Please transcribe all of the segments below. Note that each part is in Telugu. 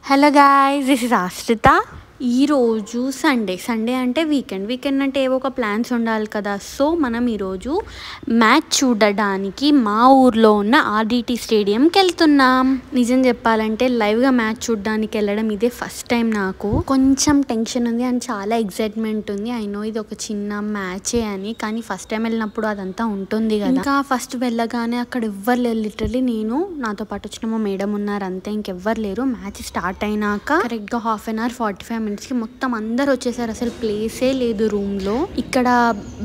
హలో గాయ్స్, దిస్ ఇస్ ఆశ్రిత. ఈరోజు సండే అంటే వీకెండ్ అంటే ఏవో ఒక ప్లాన్స్ ఉండాలి కదా. సో మనం ఈరోజు మ్యాచ్ చూడడానికి మా ఊర్లో ఉన్న ఆర్డిటి స్టేడియంకి వెళ్తున్నాం. నిజం చెప్పాలంటే లైవ్గా మ్యాచ్ చూడడానికి వెళ్ళడం ఇదే ఫస్ట్ టైం. నాకు కొంచెం టెన్షన్ ఉంది అండ్ చాలా ఎక్సైట్మెంట్ ఉంది. ఐ నో ఇది ఒక చిన్న మ్యాచే అని, కానీ ఫస్ట్ టైం వెళ్ళినప్పుడు అదంతా ఉంటుంది కదా. ఇంకా ఫస్ట్ వెళ్ళగానే అక్కడ ఎవ్వరు లేరు. లిటరలీ నేను, నాతో పాటు వచ్చిన మా మేడం ఉన్నారు, అంతే, ఇంకెవ్వరు లేరు. మ్యాచ్ స్టార్ట్ అయినాక కరెక్ట్గా హాఫ్ అన్ అవర్ 45 minutesకి మొత్తం అందరు వచ్చేసారు. అసలు ప్లేసే లేదు రూమ్లో. ఇక్కడ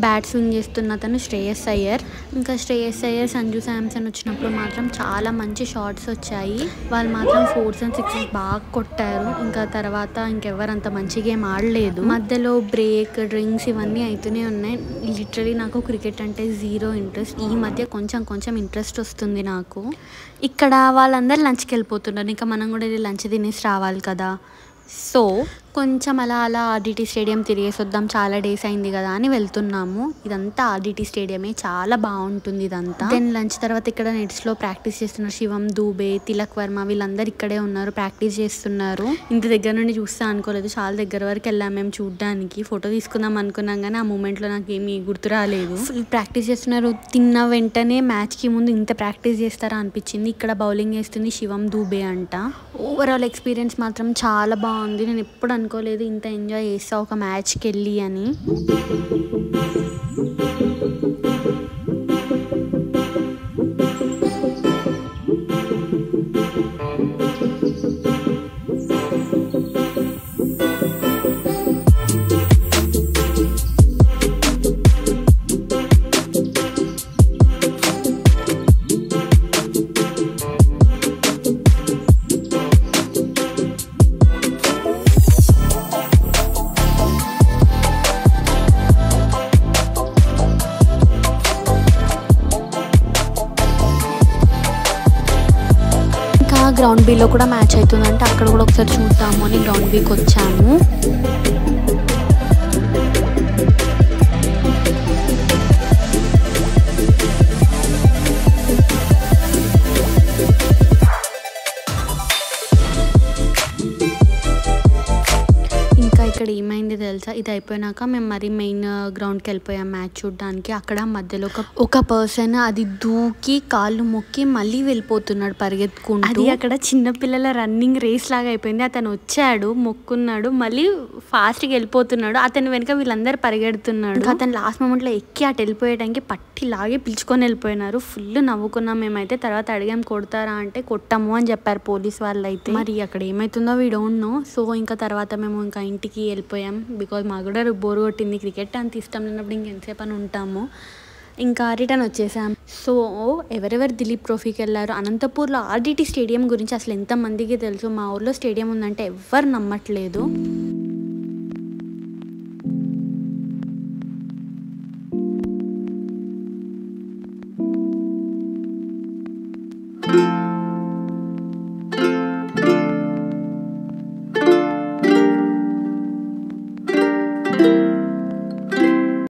బ్యాట్ స్వింగ్ చేస్తున్న అతను శ్రేయస్ అయ్యర్. ఇంకా శ్రేయస్ అయ్యర్, సంజు శాంసన్ వచ్చినప్పుడు మాత్రం చాలా మంచి షాట్స్ వచ్చాయి. వాళ్ళు మాత్రం 4s and 6s బాగా కొట్టారు. ఇంకా తర్వాత ఇంకెవరంత మంచి గేమ్ ఆడలేదు. మధ్యలో బ్రేక్, డ్రింక్స్ ఇవన్నీ అవుతూనే ఉన్నాయి. లిటరలీ నాకు క్రికెట్ అంటే జీరో ఇంట్రెస్ట్. ఈ మధ్య కొంచెం ఇంట్రెస్ట్ వస్తుంది నాకు. ఇక్కడ వాళ్ళందరూ లంచ్కి వెళ్ళిపోతున్నారు. ఇంకా మనం కూడా లంచ్ తినేసి రావాలి కదా. సో కొంచెం అలా ఆర్డిటి స్టేడియం తిరిగేసి వద్దాం, చాలా డేస్ అయింది కదా అని వెళ్తున్నాము. ఇదంతా ఆర్డిటి స్టేడియమే, చాలా బాగుంటుంది ఇదంతా. దెన్ లంచ్ తర్వాత ఇక్కడ నెట్స్లో ప్రాక్టీస్ చేస్తున్నారు. శివం దూబే, తిలక్ వర్మ వీళ్ళందరూ ఇక్కడే ఉన్నారు, ప్రాక్టీస్ చేస్తున్నారు. ఇంత దగ్గర నుండి చూస్తా అనుకోలేదు, చాలా దగ్గర వరకు వెళ్ళాం మేము చూడడానికి. ఫోటో తీసుకుందాం అనుకున్నాం కానీ ఆ మూమెంట్లో నాకు ఏమీ గుర్తు రాలేదు. ఫుల్ ప్రాక్టీస్ చేస్తున్నారు. తిన్న వెంటనే మ్యాచ్కి ముందు ఇంత ప్రాక్టీస్ చేస్తారా అనిపించింది. ఇక్కడ బౌలింగ్ వేస్తుంది శివం దూబే అంట. ఓవరాల్ ఎక్స్పీరియన్స్ మాత్రం చాలా బాగుంది. నేను ఎప్పుడు అనుకోలేదు ఇంత ఎంజాయ్ చేస్తా ఒక మ్యాచ్కి వెళ్ళి అని. గ్రౌండ్ బిలో కూడా మ్యాచ్ అవుతుందంటే అక్కడ కూడా ఒకసారి చూద్దాము అని గ్రౌండ్ బికి వచ్చాము. ఇక్కడ ఏమైంది తెలుసా, ఇది అయిపోయినాక మేము మరి మెయిన్ గ్రౌండ్కి వెళ్ళిపోయాం మ్యాచ్ చూడడానికి. అక్కడ మధ్యలో ఒక పర్సన్ అది దూకి కాళ్ళు మొక్కి మళ్ళీ వెళ్ళిపోతున్నాడు పరిగెత్తుకుంటూ. అది అక్కడ చిన్నపిల్లల రన్నింగ్ రేస్ లాగా అయిపోయింది. అతను వచ్చాడు, మొక్కున్నాడు, మళ్ళీ ఫాస్ట్గా వెళ్ళిపోతున్నాడు. అతని వెనుక వీళ్ళందరూ పరిగెడుతున్నాడు. అతను లాస్ట్ మూమెంట్లో ఎక్కి అటు వెళ్ళిపోయడానికి పట్టి లాగే పిలుచుకొని వెళ్ళిపోయినారు. ఫుల్ నవ్వుకున్నాం మేమైతే. తర్వాత అడిగాం కొడతారా అంటే కొట్టము అని చెప్పారు పోలీస్ వాళ్ళు అయితే. మరి అక్కడ ఏమవుతుందో వీ డోంట్ నో. సో ఇంకా తర్వాత మేము ఇంకా ఇంటికి వెళ్ళిపోయాం. బికాజ్ మాకు కూడా బోర్ కొట్టింది, క్రికెట్ అంత ఇష్టం లేనప్పుడు ఇంకెంతసేపు అని ఉంటాము. ఇంకా రిటర్న్ వచ్చేసాం. సో ఎవరెవరు దిలీప్ ట్రోఫీకి వెళ్ళారు. అనంతపూర్లో ఆర్డిటి స్టేడియం గురించి అసలు ఎంతమందికి తెలుసు. మా ఊర్లో స్టేడియం ఉందంటే ఎవ్వరు నమ్మట్లేదు.